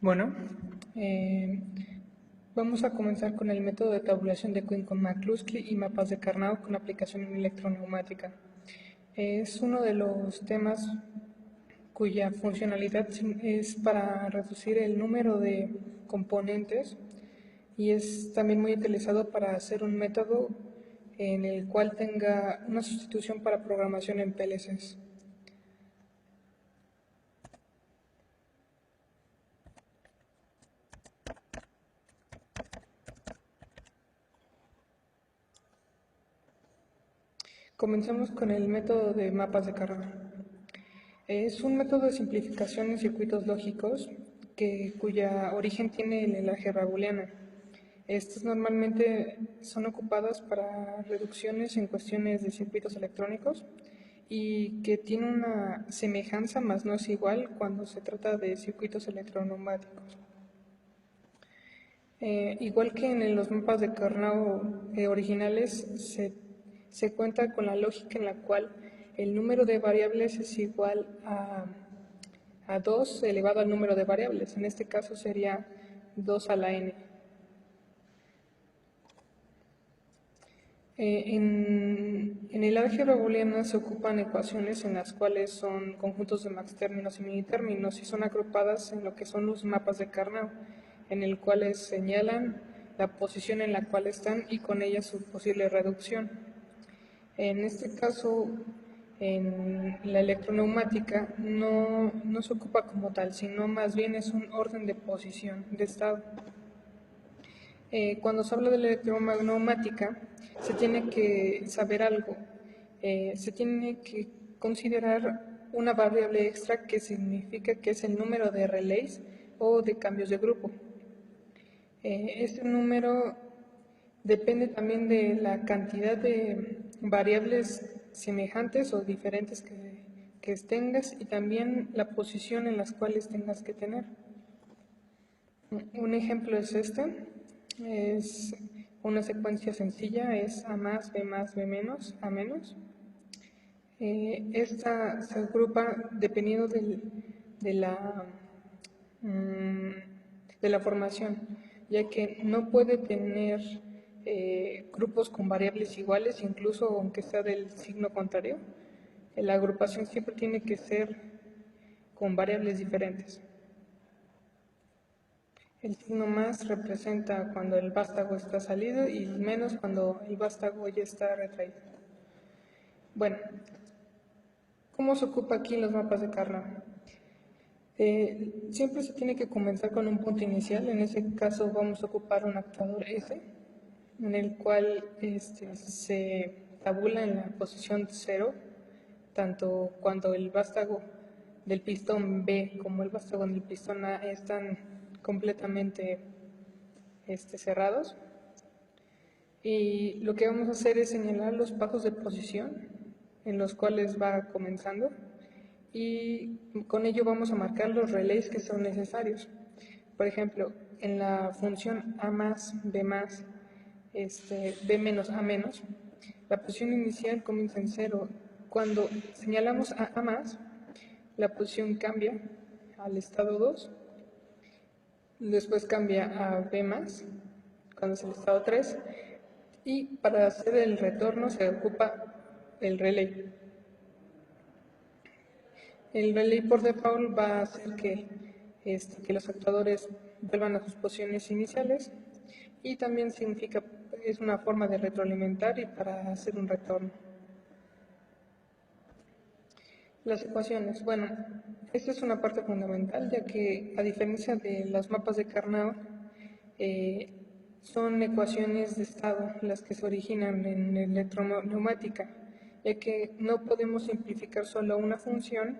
Bueno, eh, vamos a comenzar con el método de tabulación de Quinn con McCluskey y mapas de Carnot con aplicación en electroneumática. Es uno de los temas cuya funcionalidad es para reducir el número de componentes y es también muy utilizado para hacer un método en el cual tenga una sustitución para programación en PLCs. Comencemos con el método de mapas de Carnot. Es un método de simplificación en circuitos lógicos cuya origen tiene en el álgebra booleana. Estas normalmente son ocupadas para reducciones en cuestiones de circuitos electrónicos y que tiene una semejanza, más no es igual, cuando se trata de circuitos electroneumáticos. Igual que en los mapas de Carnot originales, se cuenta con la lógica en la cual el número de variables es igual a 2 elevado al número de variables. En este caso sería 2 a la n. En el álgebra booleana se ocupan ecuaciones en las cuales son conjuntos de max términos y minitérminos y son agrupadas en lo que son los mapas de Carnot, en el cual señalan la posición en la cual están y con ella su posible reducción. En este caso, en la electroneumática no se ocupa como tal, sino más bien es un orden de posición, de estado. Cuando se habla de la electroneumática, se tiene que saber algo. Se tiene que considerar una variable extra que significa que es el número de relays o de cambios de grupo. Este número depende también de la cantidad de variables semejantes o diferentes que tengas y también la posición en las cuales tengas que tener. Un ejemplo es es una secuencia sencilla, es A más, B más, B menos, A menos. Esta se agrupa dependiendo de la formación, ya que no puede tener grupos con variables iguales, incluso aunque sea del signo contrario. La agrupación siempre tiene que ser con variables diferentes. El signo más representa cuando el vástago está salido y el menos cuando el vástago ya está retraído. Bueno, ¿cómo se ocupa aquí en los mapas de Carnot? Siempre se tiene que comenzar con un punto inicial. En ese caso vamos a ocupar un actuador S, en el cual se tabula en la posición 0, tanto cuando el vástago del pistón B como el vástago del pistón A están completamente cerrados. Y lo que vamos a hacer es señalar los pasos de posición en los cuales va comenzando y con ello vamos a marcar los relays que son necesarios. Por ejemplo, en la función A más, B más, B menos, A menos, la posición inicial comienza en 0. Cuando señalamos a A más, la posición cambia al estado 2, después cambia a B más, cuando es el estado 3, y para hacer el retorno se ocupa el relay. El relay por default va a hacer que los actuadores vuelvan a sus posiciones iniciales y también es una forma de retroalimentar y para hacer un retorno. Las ecuaciones, bueno, esta es una parte fundamental ya que a diferencia de los mapas de Carnot, son ecuaciones de estado las que se originan en electroneumática, ya que no podemos simplificar solo una función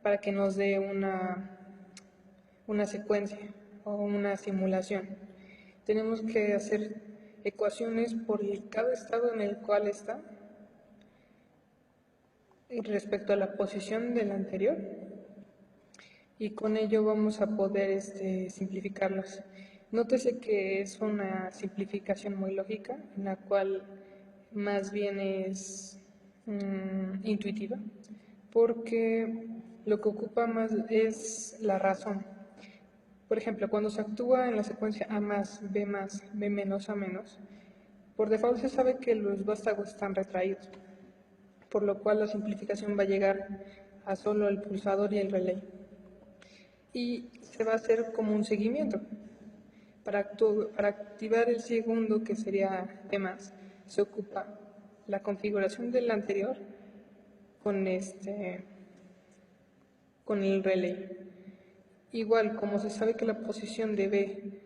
para que nos dé una secuencia o una simulación. Tenemos que hacer ecuaciones por cada estado en el cual está respecto a la posición del anterior y con ello vamos a poder simplificarlas. Nótese que es una simplificación muy lógica, en la cual más bien es intuitiva, porque lo que ocupa más es la razón. Por ejemplo, cuando se actúa en la secuencia A más, B menos, A menos, por default se sabe que los vástagos están retraídos, por lo cual la simplificación va a llegar a solo el pulsador y el relay. Y se va a hacer como un seguimiento. Para activar el segundo, que sería B+, se ocupa la configuración del anterior con el relay. Igual, como se sabe que la posición de B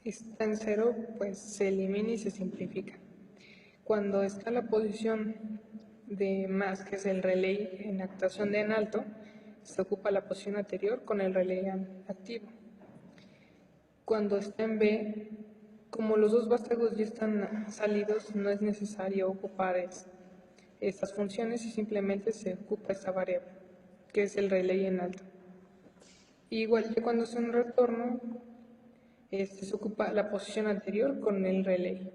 está en 0, pues se elimina y se simplifica. Cuando está la posición de más, que es el relay en actuación de en alto, se ocupa la posición anterior con el relay activo. Cuando está en B, como los dos vástagos ya están salidos, no es necesario ocupar estas funciones y simplemente se ocupa esta variable, que es el relay en alto. Igual que cuando hace un retorno, se ocupa la posición anterior con el relay,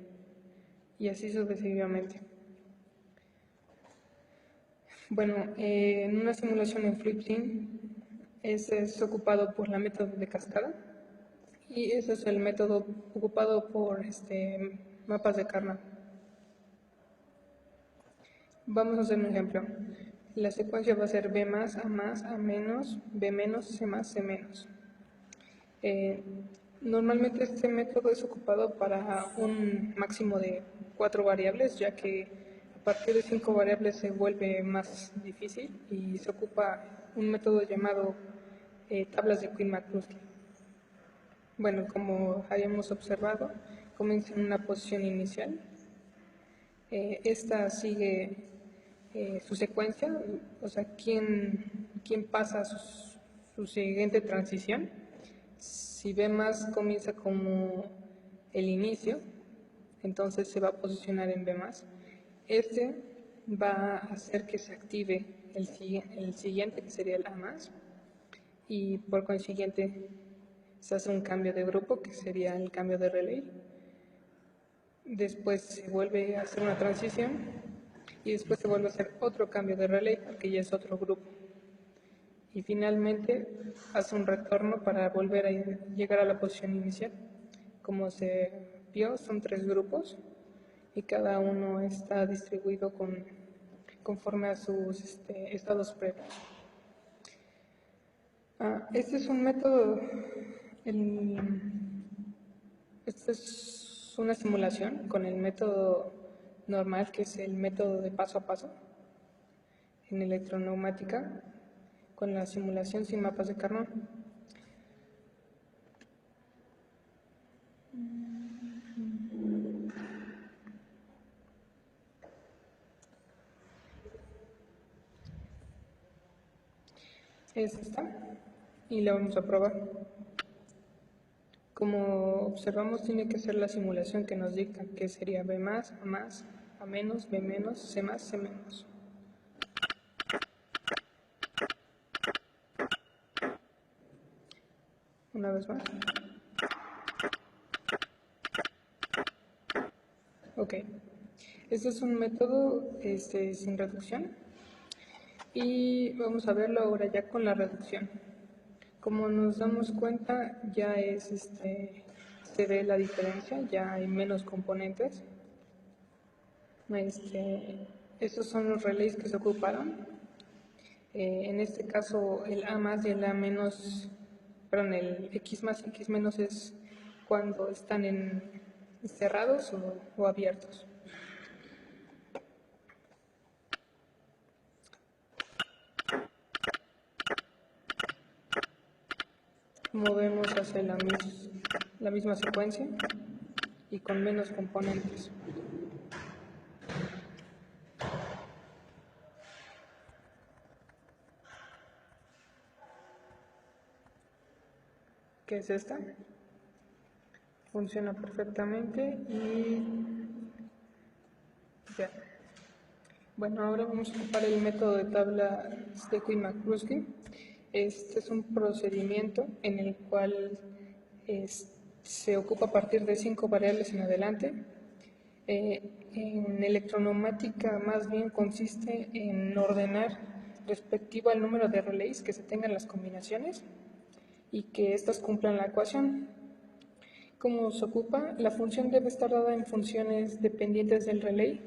y así sucesivamente. Bueno, en una simulación en FlipSim, ese es ocupado por la método de cascada, y ese es el método ocupado por mapas de Karnaugh. Vamos a hacer un ejemplo. La secuencia va a ser B+, A+, A-, B-, C+, C-. Normalmente este método es ocupado para un máximo de 4 variables, ya que a partir de 5 variables se vuelve más difícil y se ocupa un método llamado tablas de Quinn-McCluskey. Bueno, como habíamos observado, comienza en una posición inicial. Esta sigue su secuencia, o sea, quién pasa su siguiente transición. Si B+ comienza como el inicio, entonces se va a posicionar en B+. Este va a hacer que se active el siguiente, que sería el A+, y por consiguiente se hace un cambio de grupo, que sería el cambio de relay. Después se vuelve a hacer una transición y después se vuelve a hacer otro cambio de relay, porque ya es otro grupo. Y finalmente hace un retorno para volver a llegar a la posición inicial. Como se vio, son 3 grupos y cada uno está distribuido conforme a sus estados previos. Este es un método, esta es una simulación con el método normal, que es el método de paso a paso en electroneumática, con la simulación sin mapas de Karnaugh. Es esta, y la vamos a probar. Como observamos, tiene que ser la simulación que nos dicta, que sería B+, A-, B-, C+, C-. Una vez más. Ok. Este es un método sin reducción. Y vamos a verlo ahora ya con la reducción. Como nos damos cuenta, ya se ve la diferencia, ya hay menos componentes. Estos son los relays que se ocuparon. En este caso, el A+ y el A-, el X+ y X- es cuando están cerrados o abiertos. Movemos hacia la misma secuencia y con menos componentes. ¿Qué es esta? Funciona perfectamente y ya. Bueno, ahora vamos a ocupar el método de tabla de Quinn-McCluskey. Este es un procedimiento en el cual se ocupa a partir de 5 variables en adelante. En electroneumática más bien consiste en ordenar respectivo al número de relays que se tengan las combinaciones y que éstas cumplan la ecuación. ¿Cómo se ocupa? La función debe estar dada en funciones dependientes del relay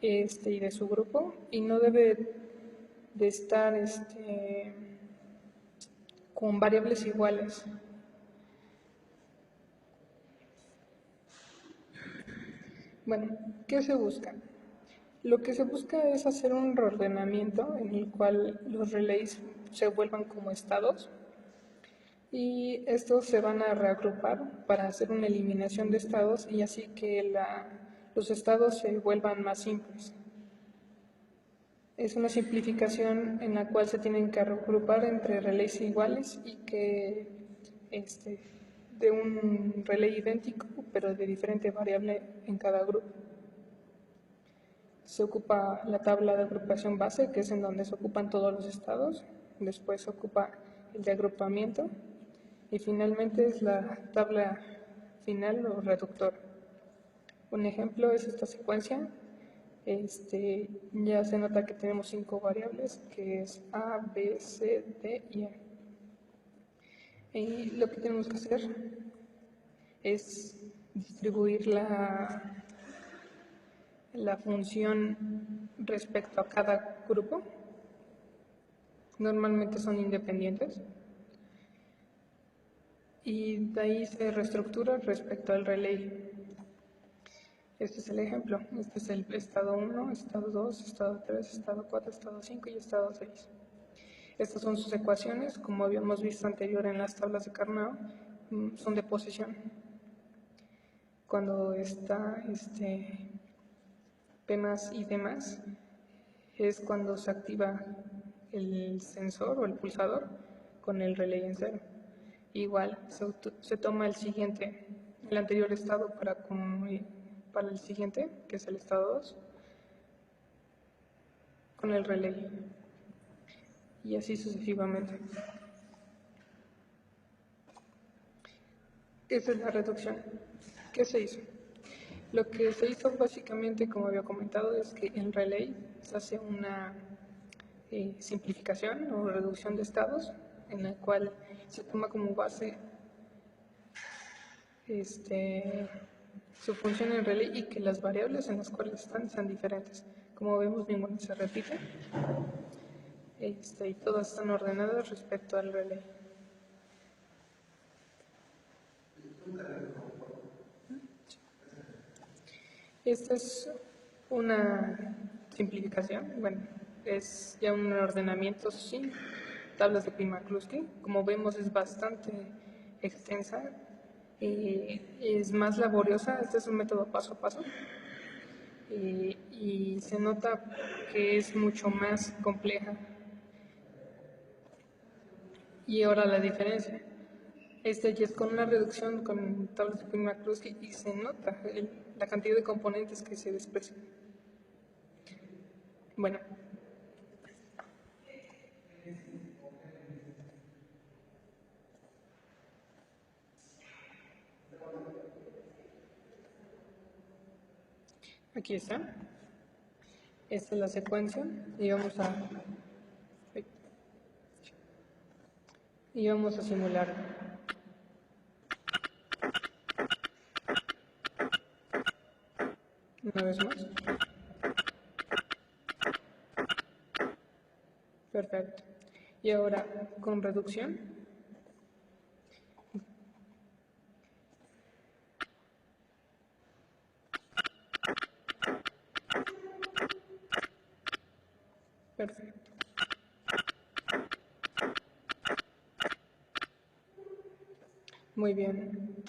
y de su grupo, y no debe de estar con variables iguales. Bueno, ¿qué se busca? Lo que se busca es hacer un reordenamiento en el cual los relays se vuelvan como estados y estos se van a reagrupar para hacer una eliminación de estados y así que los estados se vuelvan más simples. Es una simplificación en la cual se tienen que reagrupar entre relays iguales y que de un relay idéntico pero de diferente variable en cada grupo. Se ocupa la tabla de agrupación base, que es en donde se ocupan todos los estados. Después se ocupa el de agrupamiento. Y finalmente es la tabla final o reductor. Un ejemplo es esta secuencia. Ya se nota que tenemos 5 variables, que es A, B, C, D y E. Y lo que tenemos que hacer es distribuir la función respecto a cada grupo. Normalmente son independientes. Y de ahí se reestructura respecto al relay. Este es el ejemplo. Este es el estado 1, estado 2, estado 3, estado 4, estado 5 y estado 6. Estas son sus ecuaciones, como habíamos visto anterior en las tablas de Carnot, son de posición. Cuando está P más y D más, es cuando se activa el sensor o el pulsador con el relay en cero. Igual se toma el anterior estado para el siguiente, que es el estado 2, con el relay. Y así sucesivamente. Esa es la reducción. ¿Qué se hizo? Lo que se hizo básicamente, como había comentado, es que en relay se hace una simplificación o reducción de estados, en la cual se toma como base su función en relay y que las variables en las cuales están sean diferentes. Como vemos, ninguna se repite y todas están ordenadas respecto al relay. Esta es una simplificación, bueno, es ya un ordenamiento sin tablas de Klima-Kluski. Como vemos, es bastante extensa y es más laboriosa. Este es un método paso a paso y se nota que es mucho más compleja. Y ahora la diferencia. Este ya es con una reducción con tablas de Klima-Kluski y se nota la cantidad de componentes que se desprecian. Bueno. Aquí está. Esta es la secuencia y vamos a simular. Una vez más. Perfecto. Y ahora con reducción. Perfecto. Muy bien.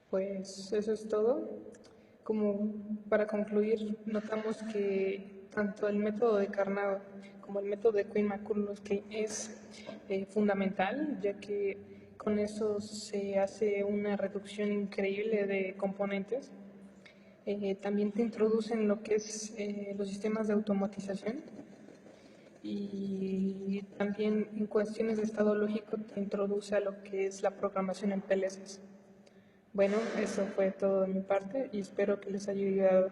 Pues eso es todo. Como para concluir, notamos que tanto el método de Carnot como el método de Klima-Kluski es fundamental, ya que con eso se hace una reducción increíble de componentes. También te introducen lo que es los sistemas de automatización y también en cuestiones de estado lógico te introduce a lo que es la programación en PLCs. Bueno, eso fue todo de mi parte y espero que les haya ayudado.